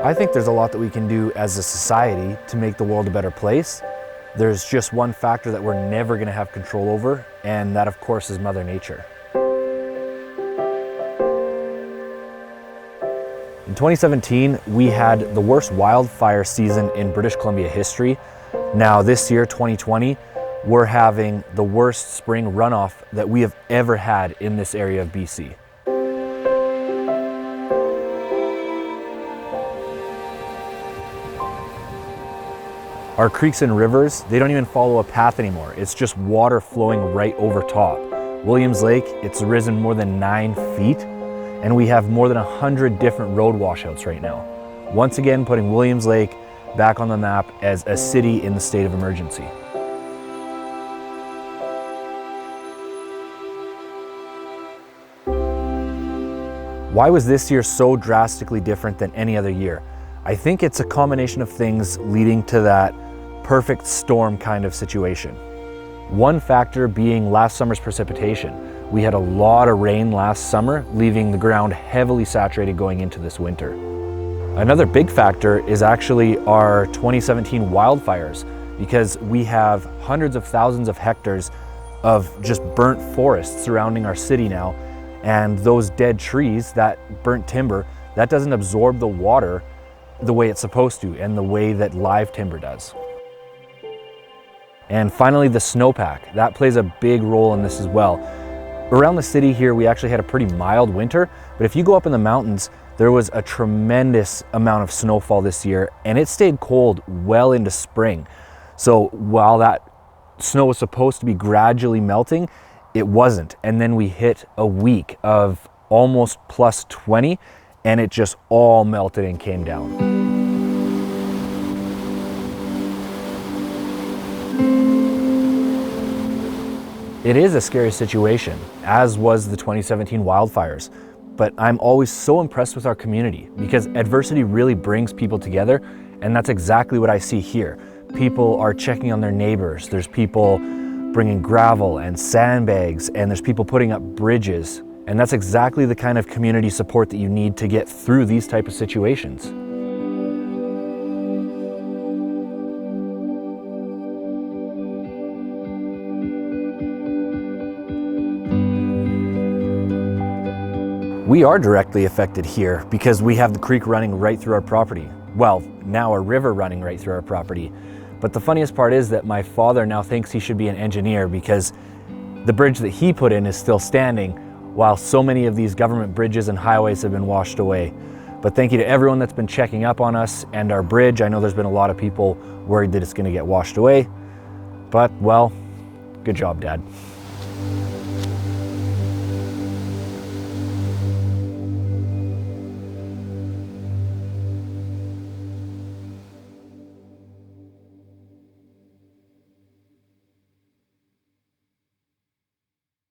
I think there's a lot that we can do as a society to make the world a better place. There's just one factor that we're never going to have control over, and that of course is Mother Nature. In 2017, we had the worst wildfire season in British Columbia history. Now this year, 2020, we're having the worst spring runoff that we have ever had in this area of BC. Our creeks and rivers, they don't even follow a path anymore. It's just water flowing right over top. Williams Lake, it's risen more than 9 feet, and we have more than 100 different road washouts right now. Once again, putting Williams Lake back on the map as a city in the state of emergency. Why was this year so drastically different than any other year? I think it's a combination of things leading to that perfect storm kind of situation. One factor being last summer's precipitation. We had a lot of rain last summer, leaving the ground heavily saturated going into this winter. Another big factor is actually our 2017 wildfires, because we have hundreds of thousands of hectares of just burnt forest surrounding our city now, and those dead trees, that burnt timber, that doesn't absorb the water the way it's supposed to and the way that live timber does. And finally, the snowpack. That plays a big role in this as well. Around the city here, we actually had a pretty mild winter, but if you go up in the mountains, there was a tremendous amount of snowfall this year, and it stayed cold well into spring. So while that snow was supposed to be gradually melting, it wasn't. And then we hit a week of almost plus 20, and it just all melted and came down. It is a scary situation, as was the 2017 wildfires, but I'm always so impressed with our community because adversity really brings people together, and that's exactly what I see here. People are checking on their neighbors, there's people bringing gravel and sandbags, and there's people putting up bridges, and that's exactly the kind of community support that you need to get through these type of situations. We are directly affected here because we have the creek running right through our property. Well, now a river running right through our property. But the funniest part is that my father now thinks he should be an engineer because the bridge that he put in is still standing while so many of these government bridges and highways have been washed away. But thank you to everyone that's been checking up on us and our bridge. I know there's been a lot of people worried that it's going to get washed away. But, well, good job, Dad.